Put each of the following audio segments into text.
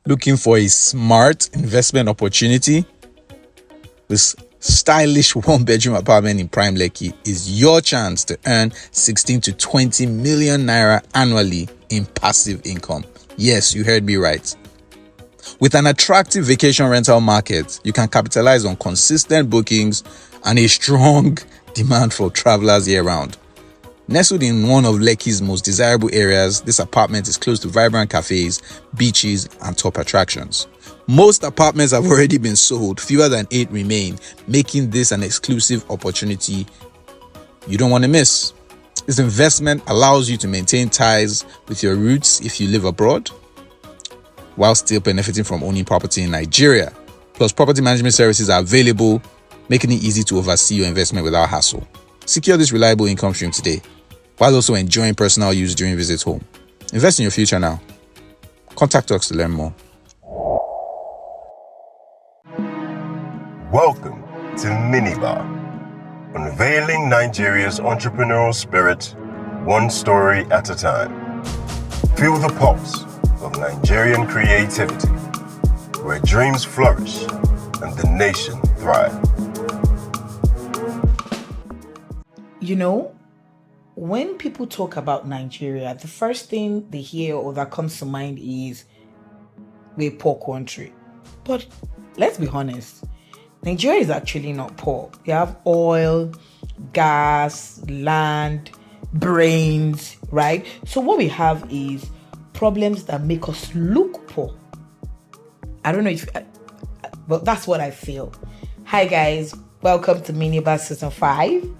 Looking for a smart investment opportunity? This stylish one-bedroom apartment in Prime Lekki is your chance to earn 16 to 20 million naira annually in passive income. Yes, you heard me right. With an attractive vacation rental market, you can capitalize on consistent bookings and a strong demand for travelers year-round. Nestled in one of Lekki's most desirable areas, this apartment is close to vibrant cafes, beaches, and top attractions. Most apartments have already been sold, fewer than 8 remain, making this an exclusive opportunity you don't want to miss. This investment allows you to maintain ties with your roots if you live abroad, while still benefiting from owning property in Nigeria. Plus, property management services are available, making it easy to oversee your investment without hassle. Secure this reliable income stream today, while also enjoying personal use during visits home. Invest in your future now. Contact us to learn more. Welcome to MiNibA, unveiling Nigeria's entrepreneurial spirit, one story at a time. Feel the pulse of Nigerian creativity, where dreams flourish and the nation thrive. You know, when people talk about Nigeria, the first thing they hear or that comes to mind is we're a poor country. But let's be honest, Nigeria is actually not poor. They have oil, gas, land, brains, right? So what we have is problems that make us look poor. I don't know if, but that's what I feel. Hi guys, welcome to MiNibA Season 5.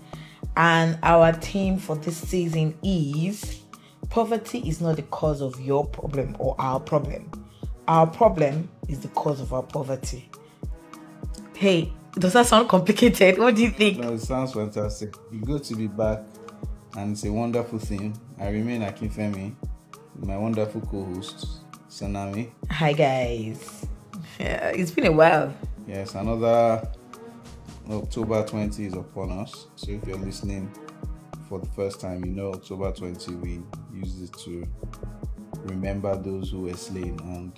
And our theme for this season is poverty is not the cause of your problem or our problem. Our problem is the cause of our poverty. Hey, does that sound complicated? What do you think? No, it sounds fantastic. It's good to be back, and it's a wonderful theme. I remain Akinfemi with my wonderful co-host, Sanami. Hi guys. Yeah, it's been a while. Yes, another October 20 is upon us. So if you're listening for the first time, you know October 20, we used it to remember those who were slain, and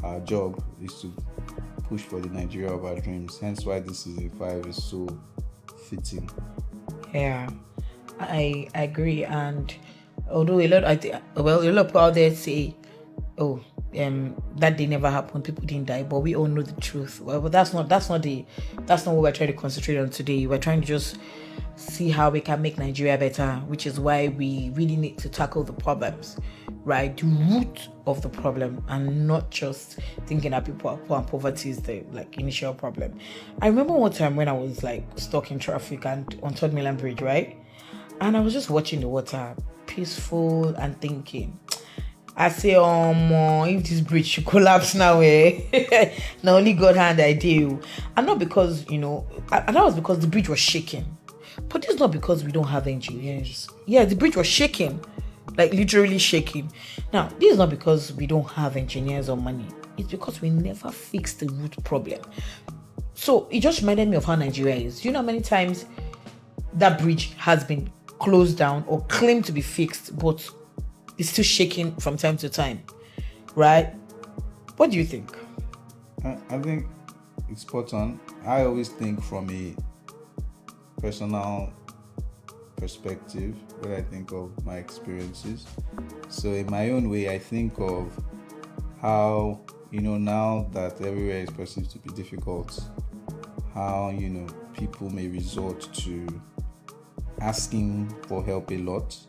our job is to push for the Nigeria of our dreams. Hence why this season 5 is so fitting. Yeah, I agree. And although a lot of people out there say, oh, that day never happened, people didn't die, but we all know the truth. Well, but that's not what we're trying to concentrate on today. We're trying to just see how we can make Nigeria better, which is why we really need to tackle the problems, right? The root of the problem, and not just thinking that people are poor and poverty is the initial problem. I remember one time when I was stuck in traffic and on Third Mainland Bridge, right? And I was just watching the water, peaceful, and thinking, I say, if this bridge should collapse now, now only God hand I do. And not because, and that was because the bridge was shaking. But it's not because we don't have engineers. Yeah, the bridge was shaking, literally shaking. Now, this is not because we don't have engineers or money. It's because we never fixed the root problem. So it just reminded me of how Nigeria is. You know how many times that bridge has been closed down or claimed to be fixed, but it's still shaking from time to time, right? What do you think? I think it's spot on. I always think from a personal perspective when I think of my experiences. So in my own way, I think of how, now that everywhere is perceived to be difficult, how, people may resort to asking for help a lot.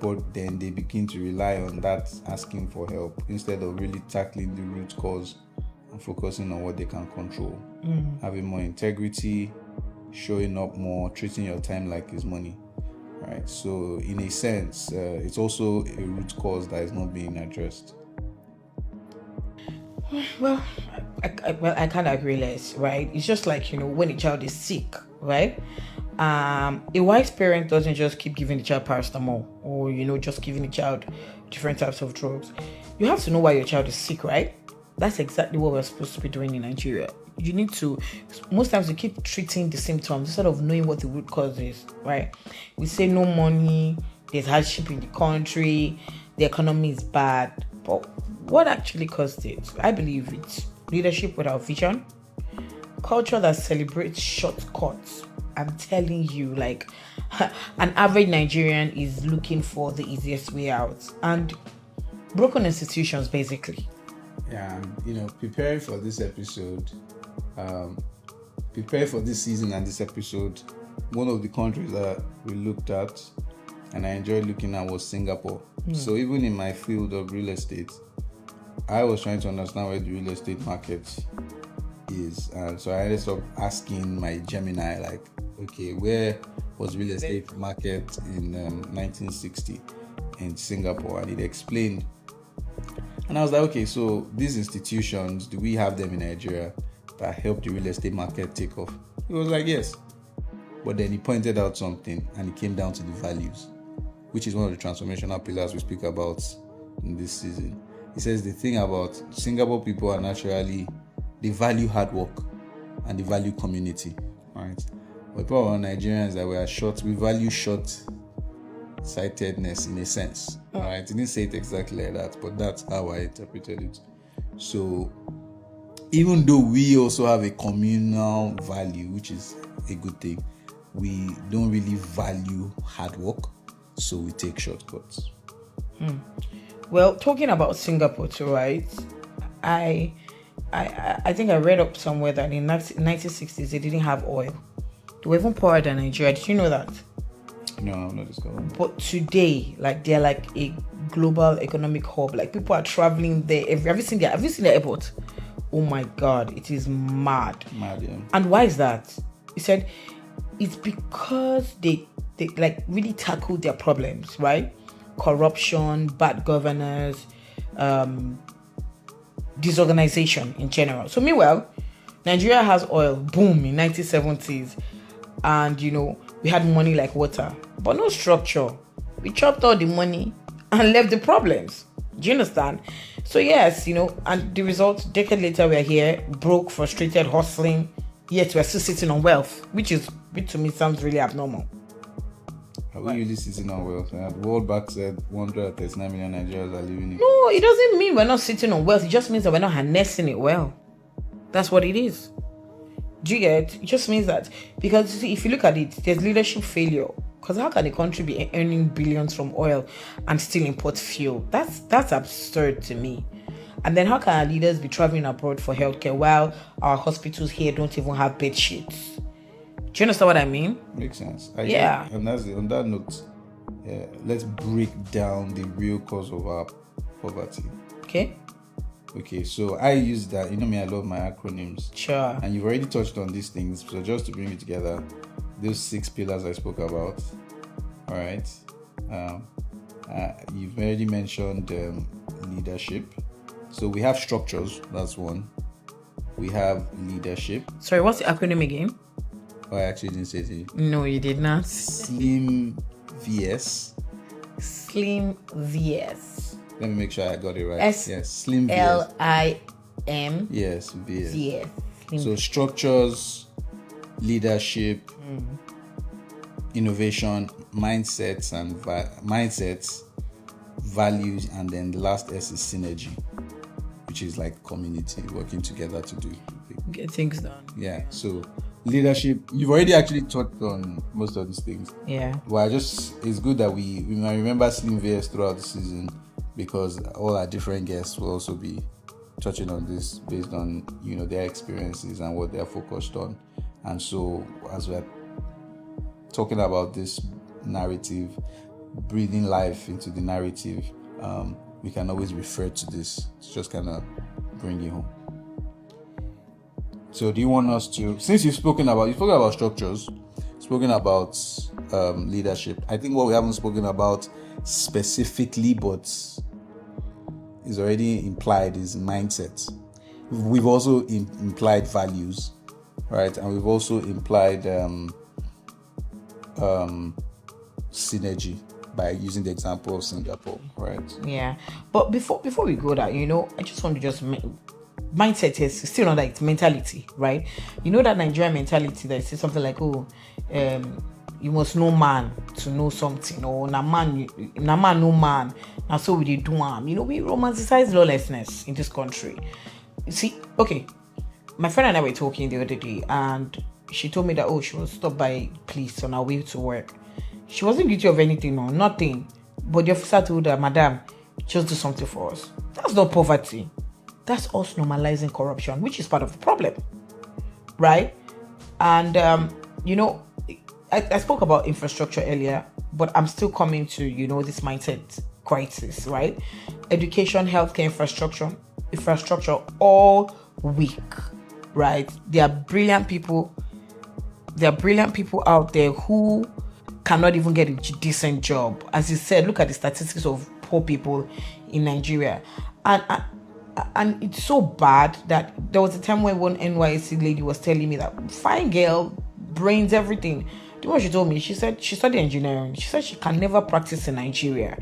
But then they begin to rely on that asking for help instead of really tackling the root cause and focusing on what they can control. Having more integrity, showing up more, treating your time like it's money, right? So in a sense, it's also a root cause that is not being addressed. Well, I can't agree less, right? It's just when a child is sick, right? A wise parent doesn't just keep giving the child paracetamol or just giving the child different types of drugs. You have to know why your child is sick, right? That's exactly what we're supposed to be doing in Nigeria. You need to, most times we keep treating the symptoms instead of knowing what the root cause is, right? We say no money, there's hardship in the country, the economy is bad. But what actually caused it? I believe it's leadership without vision, culture that celebrates shortcuts. I'm telling you, like, an average Nigerian is looking for the easiest way out, and broken institutions, basically. Yeah, and preparing for this episode, prepare for this season and this episode, one of the countries that we looked at and I enjoyed looking at was Singapore. So even in my field of real estate, I was trying to understand where the real estate market is. And so I ended up asking my Gemini, like, okay, where was real estate market in 1960 in Singapore? And it explained. And I was like, okay, so these institutions, do we have them in Nigeria that help the real estate market take off? He was like, yes. But then he pointed out something, and it came down to the values, which is one of the transformational pillars we speak about in this season. He says the thing about Singapore people are naturally, they value hard work and they value community, right? But people are Nigerians that we value short-sightedness in a sense, right? He didn't say it exactly like that, but that's how I interpreted it. So even though we also have a communal value, which is a good thing, we don't really value hard work, so we take shortcuts. Well, talking about Singapore too, right? I think I read up somewhere that in 1960s they didn't have oil. They were even poorer than Nigeria. Did you know that? No, I'm not discovering. But today, like, they're like a global economic hub. Like, people are traveling there. Have you seen the airport? Oh my God, it is mad. Mad, yeah. And why is that? He said it's because they like really tackled their problems, right? Corruption, bad governors, disorganization in general. So meanwhile, Nigeria has oil, boom, in 1970s, and we had money like water, but no structure. We chopped all the money and left the problems. Do you understand? So yes, and the result, decade later, we're here, broke, frustrated, hustling, yet we're still sitting on wealth, which to me sounds really abnormal. Are we really sitting on wealth? The World Bank said 139 million Nigerians are living in. No, it doesn't mean we're not sitting on wealth. It just means that we're not harnessing it well. That's what it is. Do you get? It just means that, because see, if you look at it, there's leadership failure. Because how can a country be earning billions from oil and still import fuel? That's absurd to me. And then how can our leaders be traveling abroad for healthcare while our hospitals here don't even have bed sheets? Do you understand what I mean? Makes sense. Yeah. And on that note, let's break down the real cause of our poverty. Okay, so I use that. Me, I love my acronyms. Sure. And you've already touched on these things. So just to bring it together, those 6 pillars I spoke about. All right. You've already mentioned leadership. So we have structures. That's one. We have leadership. Sorry, what's the acronym again? Oh, I actually didn't say it to you. No, you did not. Slim VS. Slim VS. Let me make sure I got it right. Yes, Slim VS. LIM. Yes, VS. VS. So structures, leadership, innovation, mindsets, values, and then the last S is synergy, which is like community working together to get things done. Yeah. So leadership, you've already actually touched on most of these things. Yeah. Well, it's good that we might remember Slim VS throughout the season, because all our different guests will also be touching on this based on their experiences and what they're focused on. And so as we're talking about this narrative, breathing life into the narrative, we can always refer to this to just kind of bring it home. So do you want us to, since you've spoken about structures, spoken about leadership, I think what we haven't spoken about specifically but is already implied is mindset. We've also implied values, right? And we've also implied synergy by using the example of Singapore, right? Yeah. But before we go there, I just want to mindset is still not like mentality, right? That Nigerian mentality that says something like, you must know man to know something, or na man no man. Now so we do we romanticize lawlessness in this country. You see, okay, my friend and I were talking the other day, and she told me that she was stopped by police on her way to work. She wasn't guilty of anything, no, nothing. But the officer told her, "Madam, just do something for us." That's not poverty. That's us normalizing corruption, which is part of the problem, right? And I spoke about infrastructure earlier, but I'm still coming to this mindset crisis, right? Education, healthcare, infrastructure, all weak, right? There are brilliant people out there who cannot even get a decent job. As you said, look at the statistics of poor people in Nigeria, and it's so bad that there was a time when one NYC lady was telling me that fine girl, brains, everything. Do you know what she told me? She said she studied engineering. She said she can never practice in Nigeria.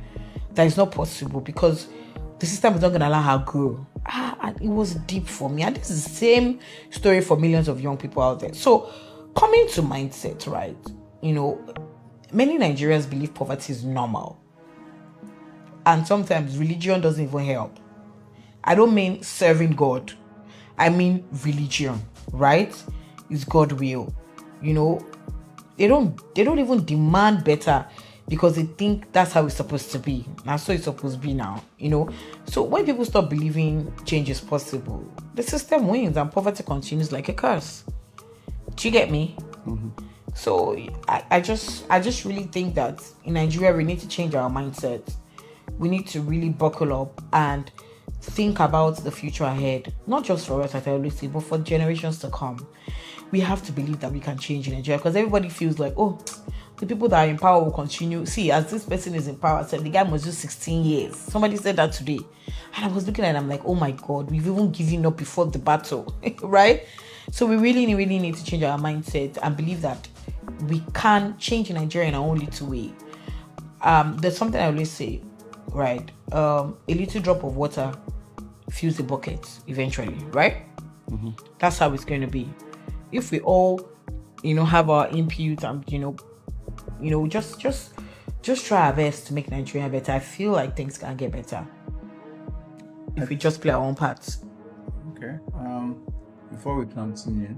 That is not possible because the system is not going to allow her grow. And it was deep for me. And this is the same story for millions of young people out there. So coming to mindset, right? Many Nigerians believe poverty is normal. And sometimes religion doesn't even help. I don't mean serving God. I mean religion, right? It's God will. They don't even demand better because they think that's how it's supposed to be. That's how it's supposed to be now, So when people stop believing change is possible, the system wins and poverty continues like a curse. Do you get me? Mm-hmm. So I just really think that in Nigeria we need to change our mindset. We need to really buckle up and think about the future ahead, not just for us, as I always say, but for generations to come. We have to believe that we can change in Nigeria because everybody feels like, the people that are in power will continue. See, as this person is in power, said the guy must do 16 years. Somebody said that today. And I was looking at it, I'm like, oh my God, we've even given up before the battle, right? So we really need to change our mindset and believe that we can change in Nigeria in our own little way. There's something I always say, right? A little drop of water fills the bucket eventually, right? Mm-hmm. That's how it's going to be. If we all, have our input and, just try our best to make Nigeria better, I feel like things can get better if we just play our own parts. Okay. Before we continue,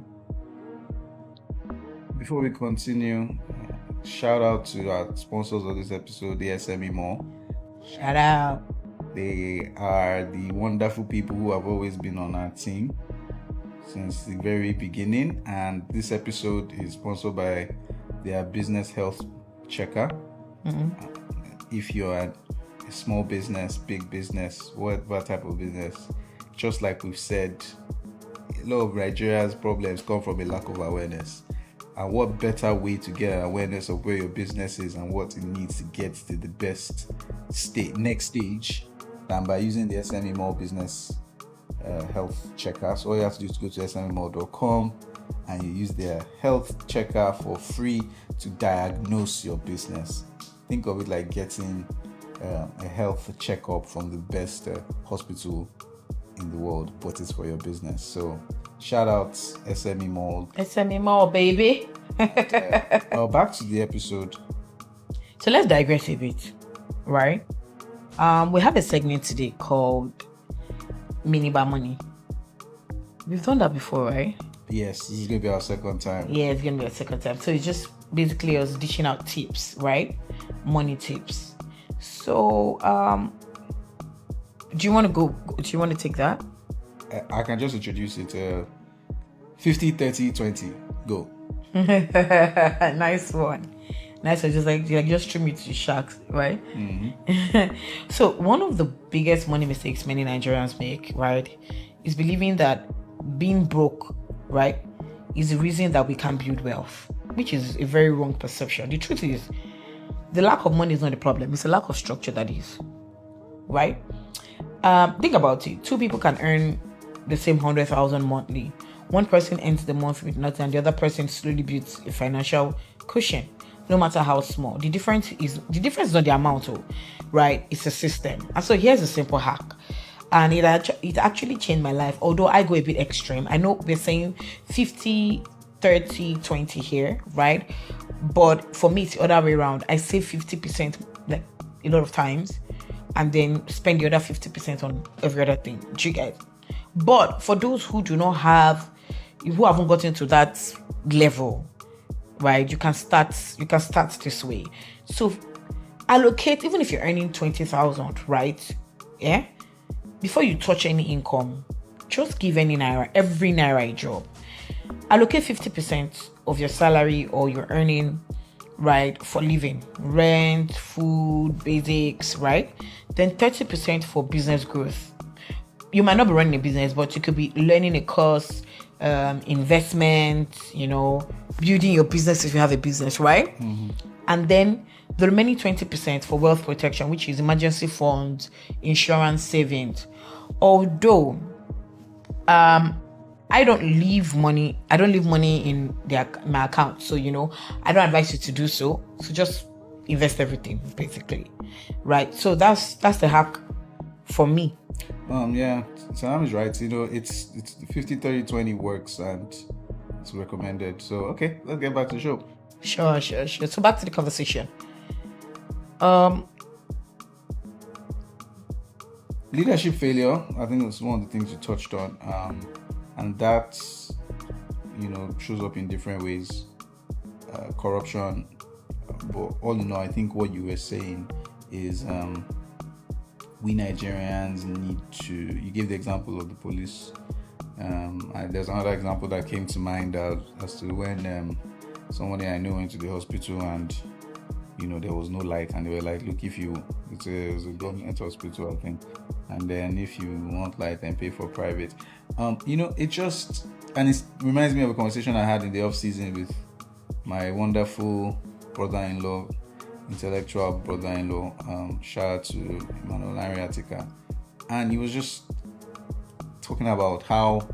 shout out to our sponsors of this episode, the SME Mall. Shout out. They are the wonderful people who have always been on our team since the very beginning, and this episode is sponsored by their business health checker. Mm-hmm. If you're a small business, big business, whatever type of business, just like we've said, a lot of Nigeria's problems come from a lack of awareness. And what better way to get an awareness of where your business is and what it needs to get to the best next stage than by using the SME Mall business health checker. So all you have to do is go to smemall.com and you use their health checker for free to diagnose your business. Think of it like getting a health checkup from the best hospital in the world, but it's for your business. So shout out SME Mall. SME Mall, baby. Back to the episode. So let's digress a bit, right? We have a segment today called MiNibA Money. We've done that before, right? Yes, this is going to be our second time. Yeah, it's going to be our second time. So it's just basically us dishing out tips, right? Money tips. So, do you want to take that? I can just introduce it. 50, 30, 20. Go. Nice one. Just trim it to sharks, right? Mm-hmm. So one of the biggest money mistakes many Nigerians make, right, is believing that being broke, right, is the reason that we can't build wealth, which is a very wrong perception. The truth is, the lack of money is not the problem. It's the lack of structure that is, right? Think about it. Two people can earn the same 100,000 monthly. One person ends the month with nothing, and the other person slowly builds a financial cushion, no matter how small. The difference is not the amount, right? It's a system. And so here's a simple hack, and it actually changed my life. Although I go a bit extreme. I know we're saying 50, 30, 20 here, right? But for me, it's the other way around. I save 50% like a lot of times, and then spend the other 50% on every other thing. Do you guys? But for those who do not have, who haven't gotten to that level, right? You can start this way. So allocate, even if you're earning 20,000, right? Yeah. Before you touch any income, just give every naira a job. Allocate 50% of your salary or your earning, right, for living, rent, food, basics, right? Then 30% for business growth. You might not be running a business, but you could be learning a course, investment, building your business if you have a business, right? And then the remaining 20% for wealth protection, which is emergency funds, insurance, savings. Although I don't leave money in my account, so I don't advise you to do so. So just invest everything, basically, right? So that's the hack for me. Yeah, Sam is right. It's 50-30-20 works and it's recommended. So okay, let's get back to the show. Sure. So back to the conversation. Leadership failure, I think that's one of the things you touched on, and that shows up in different ways. Corruption, but all in all, I think what you were saying is we Nigerians need to. You gave the example of the police. There's another example that came to mind as to when somebody I knew went to the hospital and there was no light, and they were like, look, it was a government hospital, I think, and then if you want light, then pay for private. It reminds me of a conversation I had in the off season with my wonderful brother-in-law, intellectual brother-in-law, shout out to Emmanuel Ariatica, and he was just talking about how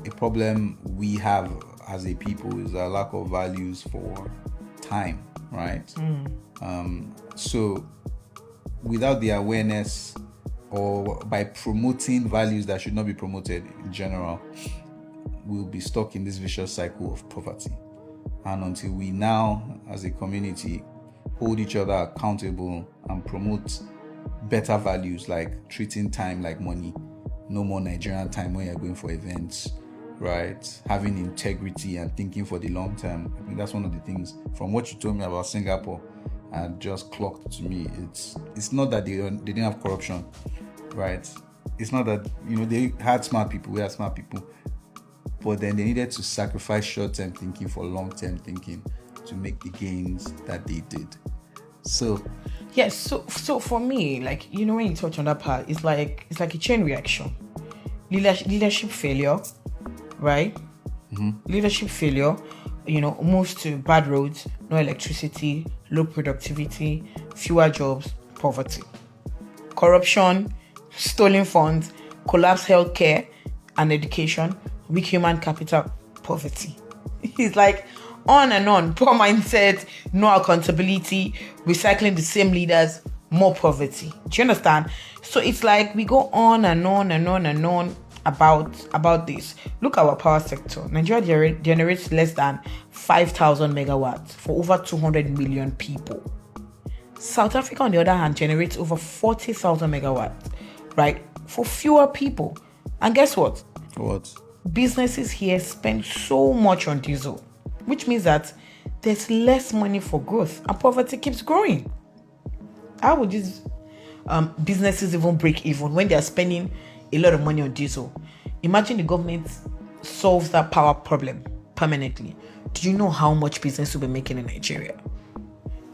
a problem we have as a people is a lack of values for time, right? So without the awareness, or by promoting values that should not be promoted in general, we'll be stuck in this vicious cycle of poverty. And until we now, as a community, hold each other accountable and promote better values like treating time like money, no more Nigerian time when you're going for events, right? Having integrity and thinking for the long term. I think that's one of the things from what you told me about Singapore and just clocked to me. It's not that they didn't have corruption, right? It's not that they had smart people, we had smart people, but then they needed to sacrifice short-term thinking for long-term thinking to make the gains that they did. So yes, so for me, like when you touch on that part, it's like a chain reaction. Leadership failure, right? Leadership failure, moves to bad roads, no electricity, low productivity, fewer jobs, poverty, corruption, stolen funds, collapsed healthcare and education, weak human capital, poverty. It's like on and on. Poor mindset, no accountability, recycling the same leaders, more poverty. Do you understand? So it's like we go on and on and on and on about this. Look at our power sector. Nigeria generates less than 5,000 megawatts for over 200 million people. South Africa, on the other hand, generates over 40,000 megawatts, right, for fewer people. And guess what? What? Businesses here spend so much on diesel, which means that there's less money for growth and poverty keeps growing. How would these businesses even break even when they're spending a lot of money on diesel? Imagine the government solves that power problem permanently. Do you know how much business will be making in Nigeria?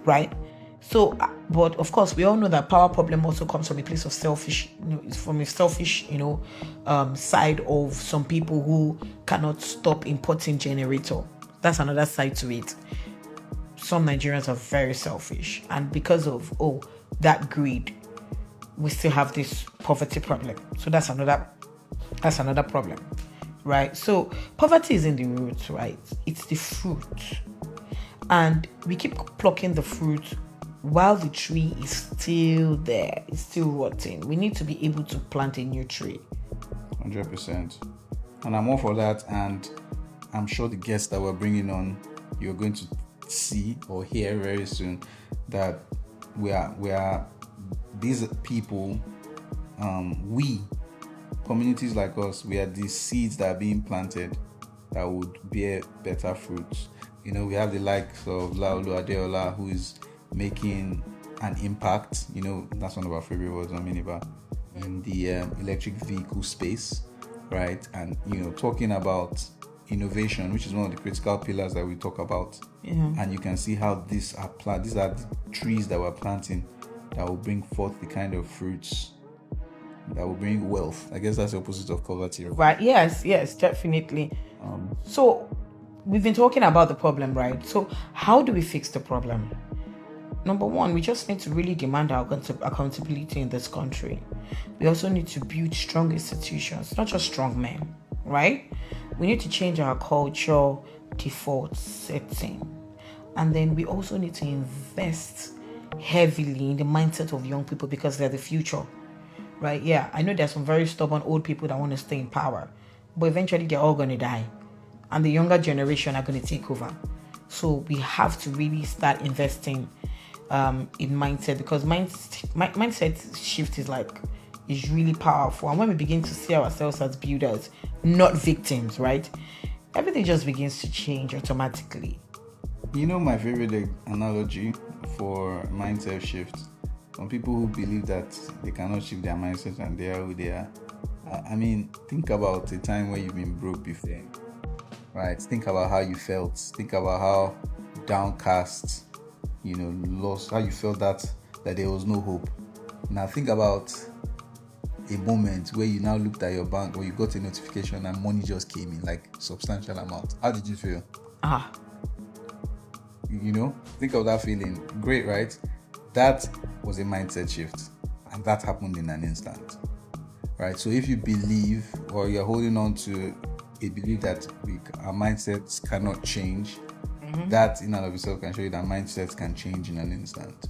Right? So, but of course, we all know that power problem also comes from a place of selfish, side of some people who cannot stop importing generator. That's another side to it. Some Nigerians are very selfish, and because of that greed, we still have this poverty problem. So that's another problem, right? So poverty is in the roots, right? It's the fruit, and we keep plucking the fruit while the tree is still there, it's still rotting. We need to be able to plant a new tree. 100%. And I'm all for that, and I'm sure the guests that we're bringing on, you're going to see or hear very soon that we are these people, we communities like us, we are these seeds that are being planted that would bear better fruits. We have the likes of Laolu Adeola, who is making an impact. That's one of our favorite words on MiNibA, in the electric vehicle space, right? And talking about innovation, which is one of the critical pillars that we talk about. And you can see how these are the trees that we're planting that will bring forth the kind of fruits that will bring wealth. I guess that's the opposite of poverty, right? Yes, definitely. So we've been talking about the problem, right? So how do we fix the problem? Number one, we just need to really demand our accountability in this country. We also need to build strong institutions, not just strong men, right? We need to change our culture default setting. And then we also need to invest heavily in the mindset of young people, because they're the future, right? Yeah, I know there's some very stubborn old people that want to stay in power, but eventually they're all going to die. And the younger generation are going to take over. So we have to really start investing in mindset, because mindset shift is really powerful. And when we begin to see ourselves as builders, not victims, right, everything just begins to change automatically. My favorite analogy for mindset shift, some people who believe that they cannot shift their mindset and they are who they are. I mean, think about a time where you've been broke before, right? Think about how you felt. Think about how downcast, lost, how you felt that there was no hope. Now think about a moment where you now looked at your bank or you got a notification and money just came in, like substantial amount. How did you feel? Think of that feeling. Great, right? That was a mindset shift, and that happened in an instant, right? So if you believe, or you're holding on to a belief that our mindsets cannot change, that in and of itself can show you that mindsets can change in an instant.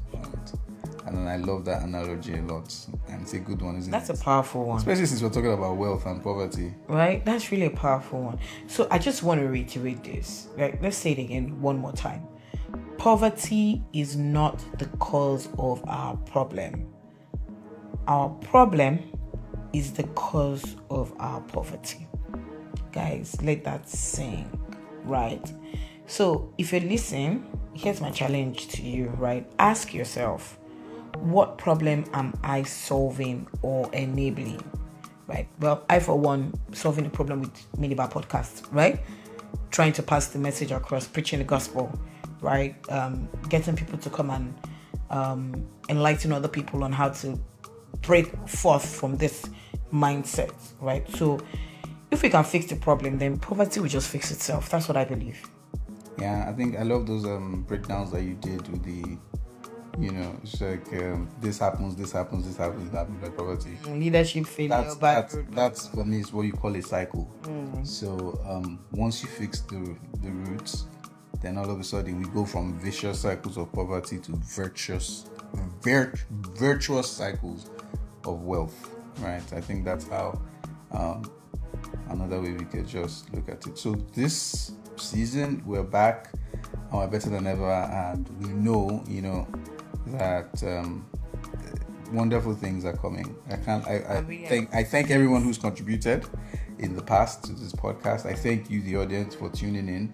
And I love that analogy a lot, and it's a good one, isn't it? That's a powerful one, especially since we're talking about wealth and poverty, right? That's really a powerful one. So I just want to reiterate this, right? Let's say it again one more time. Poverty is not the cause of our problem. Our problem is the cause of our poverty. Guys, let that sink, right? So if you're listening, here's my challenge to you, right? Ask yourself, what problem am I solving or enabling, right? Well, I, for one, solving the problem with MiNibA podcast, right? Trying to pass the message across, preaching the gospel, right? Getting people to come and enlighten other people on how to break forth from this mindset, right? So if we can fix the problem, then poverty will just fix itself. That's what I believe. Yeah, I think I love those breakdowns that you did with the, it's like this happens, like poverty. Leadership failure. That's for me is what you call a cycle. So once you fix the roots, then all of a sudden we go from vicious cycles of poverty to virtuous cycles of wealth, right? I think that's how another way we could just look at it. So this season we're back and we're better than ever, and we know that wonderful things are coming. I thank everyone who's contributed in the past to this podcast. I thank you, the audience, for tuning in.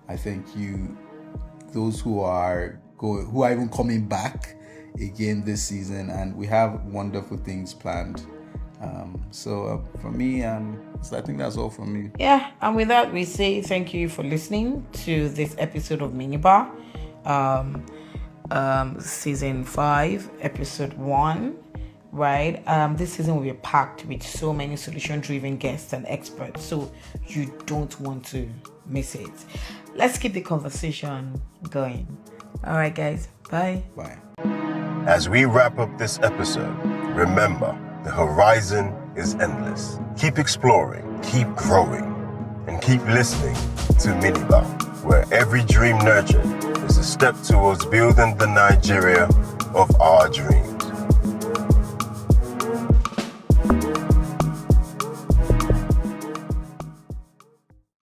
I thank you, those who are even coming back again this season, and we have wonderful things planned. So for me, so I think that's all from me. Yeah, and with that, we say thank you for listening to this episode of MiNibA, season 5, episode 1. Right, this season will be packed with so many solution-driven guests and experts, so you don't want to miss it. Let's keep the conversation going. All right, guys, bye. As we wrap up this episode, remember, the horizon is endless. Keep exploring, keep growing, and keep listening to MiNibA, where every dream nurtured is a step towards building the Nigeria of our dreams.